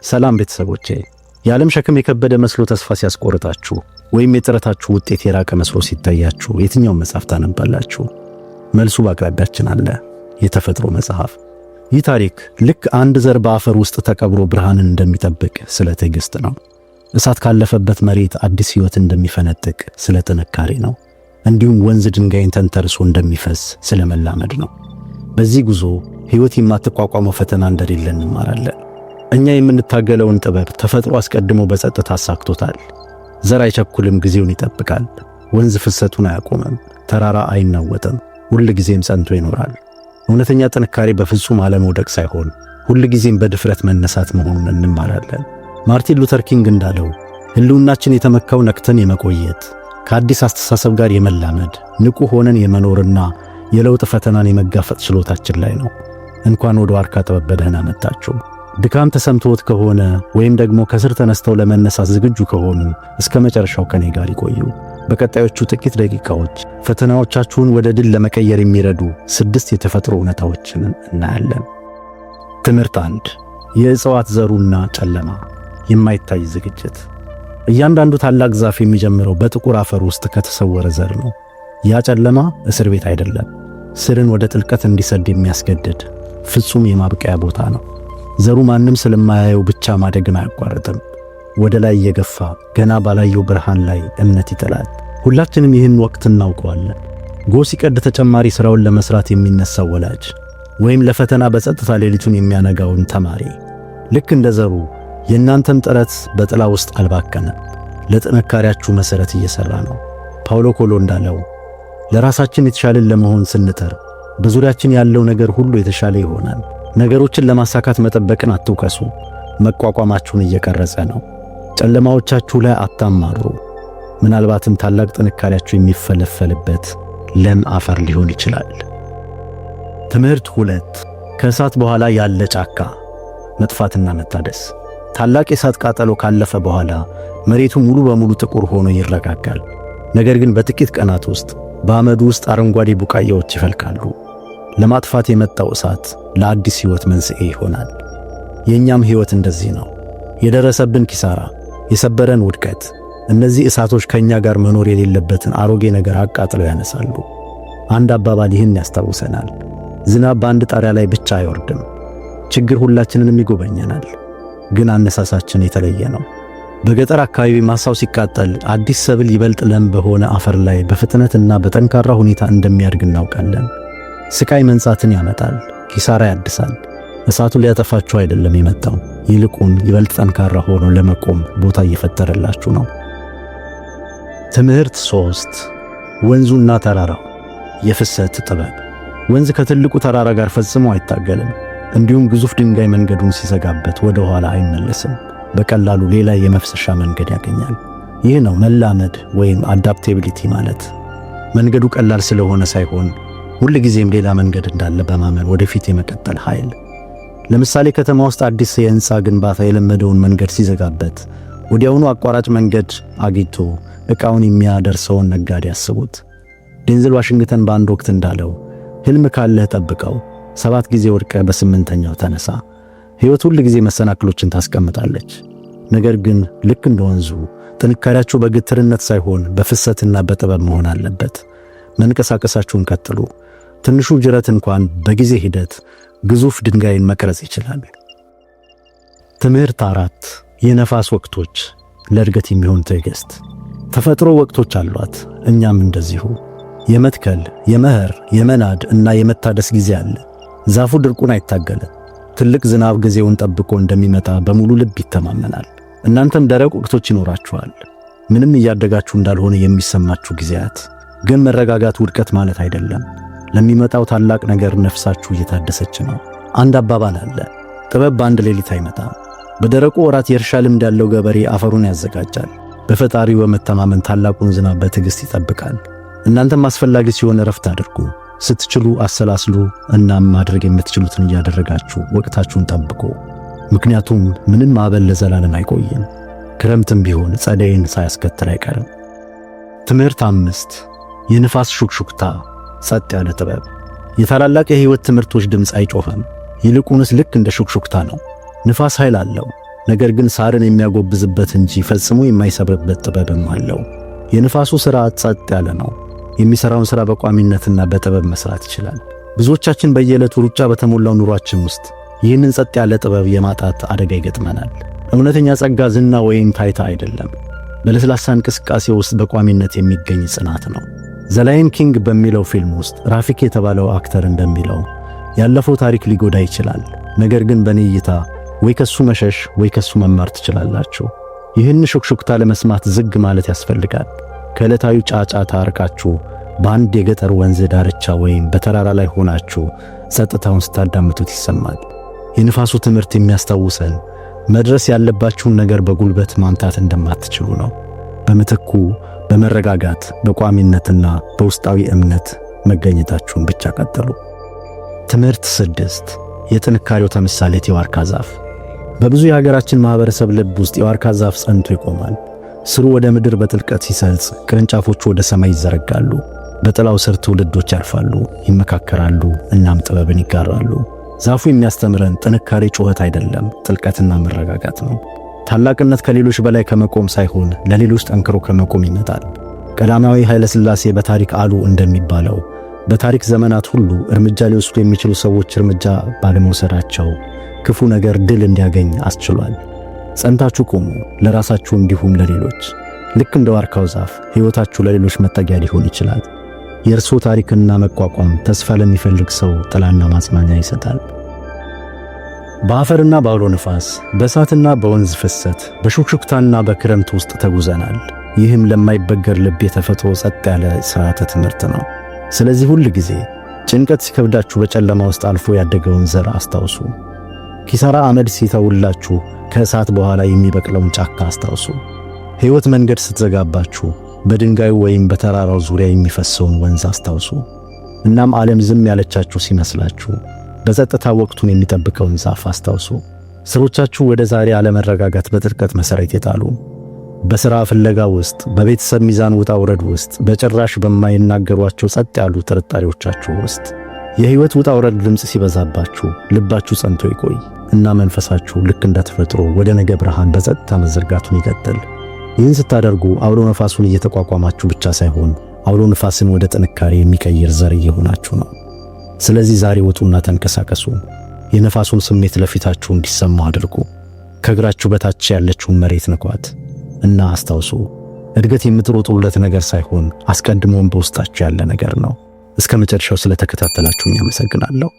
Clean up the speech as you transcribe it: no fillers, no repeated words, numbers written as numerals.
ሰላም ቤተሰቦቼ። የዓለም ሸክም የከበደ መስሎ ተስፋ ሲያስቆርጣችሁ ወይም የጥረታችሁ ውጤት የራቀ መስሎ ሲታያችሁ የትኛውን መጽሐፍ ታነባላችሁ? መልሱ በአቅራቢያችን አለ፣ የተፈጥሮ መጽሐፍ። ይህ ታሪክ ልክ አንድ ዘር በአፈር ውስጥ ተቀብሮ ብርሃንን እንደሚጠብቅ ስለ ትዕግስት ነው። እሳት ካለፈበት መሬት አዲስ ሕይወት እንደሚፈነጥቅ ስለ ጥንካሬ ነው። እንዲሁም ወንዝ ድንጋይን ተንተርሶ እንደሚፈስ ስለ መላመድ ነው። በዚህ ጉዞ ሕይወት የማትቋቋመው ፈተና እንደሌለ እንማራለን። እኛ የምንታገለውን ጥበብ ተፈጥሮ አስቀድሞ በጸጥታ አሳክቶታል። ዘር አይቸኩልም፣ ጊዜውን ይጠብቃል። ወንዝ ፍሰቱን አያቆምም፣ ተራራ አይናወጥም፣ ሁል ጊዜም ጸንቶ ይኖራል። እውነተኛ ጥንካሬ በፍጹም አለመውደቅ ሳይሆን ሁል ጊዜም በድፍረት መነሳት መሆኑን እንማራለን። ማርቲን ሉተር ኪንግ እንዳለው ሕልውናችን የተመካው ነቅተን የመቆየት ከአዲስ አስተሳሰብ ጋር የመላመድ ንቁ ሆነን የመኖርና የለውጥ ፈተናን የመጋፈጥ ችሎታችን ላይ ነው። እንኳን ወደ ዋርካ ጥበብ በደህና መጣችሁ። ድካም ተሰምቶት ከሆነ ወይም ደግሞ ከስር ተነስተው ለመነሳት ዝግጁ ከሆኑ እስከ መጨረሻው ከኔ ጋር ይቆዩ። በቀጣዮቹ ጥቂት ደቂቃዎች ፈተናዎቻችሁን ወደ ድል ለመቀየር የሚረዱ 6 የተፈጥሮ እውነታዎችን እናያለን። ትምህርት 1። የእጽዋት ዘሩና ጨለማ። የማይታይ ዝግጅት። እያንዳንዱ ታላቅ ዛፍ የሚጀምረው በጥቁር አፈር ውስጥ ከተሰወረ ዘር ነው። ያ ጨለማ እስር ቤት አይደለም፣ ስርን ወደ ጥልቀት እንዲሰድ የሚያስገድድ ፍጹም የማብቀያ ቦታ ነው። ዘሩ ማንም ስለማያየው ብቻ ማደግን አያቋርጥም። ወደ ላይ እየገፋ ገና ባላየው ብርሃን ላይ እምነት ይጥላል። ሁላችንም ይህን ወቅት እናውቀዋለን። ጎህ ሲቀድ ተጨማሪ ሥራውን ለመስራት የሚነሳው ወላጅ፣ ወይም ለፈተና በጸጥታ ሌሊቱን የሚያነጋውን ተማሪ። ልክ እንደ ዘሩ የእናንተም ጥረት በጥላ ውስጥ አልባከነም፣ ለጥንካሬያችሁ መሠረት እየሠራ ነው። ፓውሎ ኮሎ እንዳለው ለራሳችን የተሻለን ለመሆን ስንጥር በዙሪያችን ያለው ነገር ሁሉ የተሻለ ይሆናል። ነገሮችን ለማሳካት መጠበቅን አትውቀሱ፣ መቋቋማችሁን እየቀረጸ ነው። ጨለማዎቻችሁ ላይ አታማሩ፣ ምናልባትም ታላቅ ጥንካሬያችሁ የሚፈለፈልበት ለም አፈር ሊሆን ይችላል። ትምህርት 2። ከእሳት በኋላ ያለ ጫካ። መጥፋትና መታደስ። ታላቅ የእሳት ቃጠሎ ካለፈ በኋላ መሬቱ ሙሉ በሙሉ ጥቁር ሆኖ ይረጋጋል። ነገር ግን በጥቂት ቀናት ውስጥ በአመዱ ውስጥ አረንጓዴ ቡቃያዎች ይፈልቃሉ። ለማጥፋት የመጣው እሳት ለአዲስ ሕይወት መንስኤ ይሆናል። የእኛም ሕይወት እንደዚህ ነው። የደረሰብን ኪሳራ፣ የሰበረን ውድቀት፣ እነዚህ እሳቶች ከእኛ ጋር መኖር የሌለበትን አሮጌ ነገር አቃጥለው ያነሳሉ። አንድ አባባል ይህን ያስታውሰናል። ዝናብ በአንድ ጣሪያ ላይ ብቻ አይወርድም። ችግር ሁላችንንም ይጎበኘናል፣ ግን አነሳሳችን የተለየ ነው። በገጠር አካባቢ ማሳው ሲቃጠል አዲስ ሰብል ይበልጥ ለም በሆነ አፈር ላይ በፍጥነትና በጠንካራ ሁኔታ እንደሚያድግ እናውቃለን። ስቃይ መንጻትን ያመጣል፣ ኪሳራ ያድሳል። እሳቱ ሊያጠፋችሁ አይደለም የመጣው፣ ይልቁን ይበልጥ ጠንካራ ሆኖ ለመቆም ቦታ እየፈጠረላችሁ ነው። ትምህርት 3። ወንዙና ተራራው። የፍሰት ጥበብ። ወንዝ ከትልቁ ተራራ ጋር ፈጽሞ አይታገልም። እንዲሁም ግዙፍ ድንጋይ መንገዱን ሲዘጋበት ወደ ኋላ አይመለስም። በቀላሉ ሌላ የመፍሰሻ መንገድ ያገኛል። ይህ ነው መላመድ ወይም አዳፕቴቢሊቲ ማለት። መንገዱ ቀላል ስለሆነ ሳይሆን ሁል ጊዜም ሌላ መንገድ እንዳለ በማመን ወደፊት የመቀጠል ኃይል። ለምሳሌ ከተማ ውስጥ አዲስ የሕንፃ ግንባታ የለመደውን መንገድ ሲዘጋበት ወዲያውኑ አቋራጭ መንገድ አግኝቶ ዕቃውን የሚያደርሰውን ነጋዴ ያስቡት። ዴንዝል ዋሽንግተን በአንድ ወቅት እንዳለው ሕልም ካለህ ጠብቀው፣ 7 ጊዜ ወድቀህ በ8ኛው ተነሳ። ሕይወት ሁል ጊዜ መሰናክሎችን ታስቀምጣለች። ነገር ግን ልክ እንደ ወንዙ ጥንካሬያችሁ በግትርነት ሳይሆን በፍሰትና በጥበብ መሆን አለበት። መንቀሳቀሳችሁን ቀጥሉ። ትንሹ ጅረት እንኳን በጊዜ ሂደት ግዙፍ ድንጋይን መቅረጽ ይችላል። ትምህርት 4። የነፋስ ወቅቶች። ለእድገት የሚሆን ትዕግስት። ተፈጥሮ ወቅቶች አሏት፣ እኛም እንደዚሁ። የመትከል፣ የመኸር፣ የመናድ እና የመታደስ ጊዜ አለ። ዛፉ ድርቁን አይታገልም። ትልቅ ዝናብ ጊዜውን ጠብቆ እንደሚመጣ በሙሉ ልብ ይተማመናል። እናንተም ደረቅ ወቅቶች ይኖራችኋል፣ ምንም እያደጋችሁ እንዳልሆነ የሚሰማችሁ ጊዜያት። ግን መረጋጋት ውድቀት ማለት አይደለም። ለሚመጣው ታላቅ ነገር ነፍሳችሁ እየታደሰች ነው። አንድ አባባል አለ፣ ጥበብ በአንድ ሌሊት አይመጣም። በደረቁ ወራት የእርሻ ልምድ ያለው ገበሬ አፈሩን ያዘጋጃል። በፈጣሪው በመተማመን ታላቁን ዝናብ በትዕግሥት ይጠብቃል። እናንተም አስፈላጊ ሲሆን እረፍት አድርጉ። ስትችሉ አሰላስሉ። እናም ማድረግ የምትችሉትን እያደረጋችሁ ወቅታችሁን ጠብቁ። ምክንያቱም ምንም ማዕበል ለዘላለም አይቆይም። ክረምትም ቢሆን ጸደይን ሳያስከትል አይቀርም። ትምህርት 5። የንፋስ ሹክሹክታ። ጸጥ ያለ ጥበብ። የታላላቅ የሕይወት ትምህርቶች ድምፅ አይጮህም፣ ይልቁንስ ልክ እንደ ሹክሹክታ ነው። ንፋስ ኃይል አለው፣ ነገር ግን ሳርን የሚያጎብዝበት እንጂ ፈጽሞ የማይሰብርበት ጥበብም አለው። የንፋሱ ሥራ ጸጥ ያለ ነው። የሚሠራውን ሥራ በቋሚነትና በጥበብ መስራት ይችላል። ብዙዎቻችን በየዕለቱ ሩጫ በተሞላው ኑሯችን ውስጥ ይህንን ጸጥ ያለ ጥበብ የማጣት አደጋ ይገጥመናል። እውነተኛ ጸጋ ዝና ወይም ታይታ አይደለም፣ በለስላሳ እንቅስቃሴ ውስጥ በቋሚነት የሚገኝ ጽናት ነው። ዘ ላየን ኪንግ በሚለው ፊልም ውስጥ ራፊክ የተባለው አክተር እንደሚለው ያለፈው ታሪክ ሊጎዳ ይችላል፣ ነገር ግን በኔ እይታ ወይ ከሱ መሸሽ ወይ ከሱ መማር ትችላላችሁ። ይህን ሹክሹክታ ለመስማት ዝግ ማለት ያስፈልጋል። ከዕለታዊ ጫጫታ አርቃችሁ በአንድ የገጠር ወንዝ ዳርቻ ወይም በተራራ ላይ ሆናችሁ ጸጥታውን ስታዳምጡት ይሰማል። የንፋሱ ትምህርት የሚያስታውሰን መድረስ ያለባችሁን ነገር በጉልበት ማምታት እንደማትችሉ ነው። በምትኩ በመረጋጋት በቋሚነትና በውስጣዊ እምነት መገኘታችሁን ብቻ ቀጥሉ። ትምህርት 6 የጥንካሬው ተምሳሌት የዋርካ ዛፍ። በብዙ የሀገራችን ማህበረሰብ ልብ ውስጥ የዋርካ ዛፍ ጸንቶ ይቆማል። ስሩ ወደ ምድር በጥልቀት ሲሰልጽ፣ ቅርንጫፎቹ ወደ ሰማይ ይዘረጋሉ። በጥላው ስር ትውልዶች ያርፋሉ፣ ይመካከራሉ፣ እናም ጥበብን ይጋራሉ። ዛፉ የሚያስተምረን ጥንካሬ ጩኸት አይደለም፣ ጥልቀትና መረጋጋት ነው። ታላቅነት ከሌሎች በላይ ከመቆም ሳይሆን ለሌሎች ጠንክሮ ከመቆም ይመጣል። ቀዳማዊ ኃይለ ሥላሴ በታሪክ አሉ እንደሚባለው በታሪክ ዘመናት ሁሉ እርምጃ ሊወስዱ የሚችሉ ሰዎች እርምጃ ባለመውሰዳቸው ክፉ ነገር ድል እንዲያገኝ አስችሏል። ጸንታችሁ ቁሙ፣ ለራሳችሁ እንዲሁም ለሌሎች። ልክ እንደ ዋርካው ዛፍ ሕይወታችሁ ለሌሎች መጠጊያ ሊሆን ይችላል። የእርስዎ ታሪክና መቋቋም ተስፋ ለሚፈልግ ሰው ጥላና ማጽናኛ ይሰጣል። በአፈርና በአውሎ ነፋስ፣ በእሳትና በወንዝ ፍሰት፣ በሹክሹክታና በክረምት ውስጥ ተጉዘናል። ይህም ለማይበገር ልብ የተፈጥሮ ጸጥ ያለ ሥርዓተ ትምህርት ነው። ስለዚህ ሁል ጊዜ ጭንቀት ሲከብዳችሁ በጨለማ ውስጥ አልፎ ያደገውን ዘር አስታውሱ። ኪሳራ አመድ ሲተውላችሁ ከእሳት በኋላ የሚበቅለውን ጫካ አስታውሱ። ሕይወት መንገድ ስትዘጋባችሁ በድንጋዩ ወይም በተራራው ዙሪያ የሚፈሰውን ወንዝ አስታውሱ። እናም ዓለም ዝም ያለቻችሁ ሲመስላችሁ በጸጥታ ወቅቱን የሚጠብቀውን ዛፍ አስታውሱ። ስሮቻችሁ ወደ ዛሬ አለመረጋጋት በጥልቀት መሠረት የጣሉ፣ በሥራ ፍለጋ ውስጥ፣ በቤተሰብ ሚዛን ውጣ ውረድ ውስጥ፣ በጭራሽ በማይናገሯቸው ጸጥ ያሉ ጥርጣሬዎቻችሁ ውስጥ የሕይወት ውጣ ውረድ ድምፅ ሲበዛባችሁ ልባችሁ ጸንቶ ይቆይ እና መንፈሳችሁ ልክ እንደ ተፈጥሮ ወደ ነገ ብርሃን በጸጥታ መዘርጋቱን ይቀጥል። ይህን ስታደርጉ አውሎ ነፋሱን እየተቋቋማችሁ ብቻ ሳይሆን አውሎ ነፋስን ወደ ጥንካሬ የሚቀይር ዘር እየሆናችሁ ነው። ስለዚህ ዛሬ ውጡና ተንቀሳቀሱ። የነፋሱን ስሜት ለፊታችሁ እንዲሰማው አድርጉ። ከእግራችሁ በታች ያለችውን መሬት ንኳት እና አስታውሱ፣ እድገት የምትሮጡለት ነገር ሳይሆን አስቀድሞም በውስጣችሁ ያለ ነገር ነው። እስከ መጨረሻው ስለተከታተላችሁኝ አመሰግናለሁ።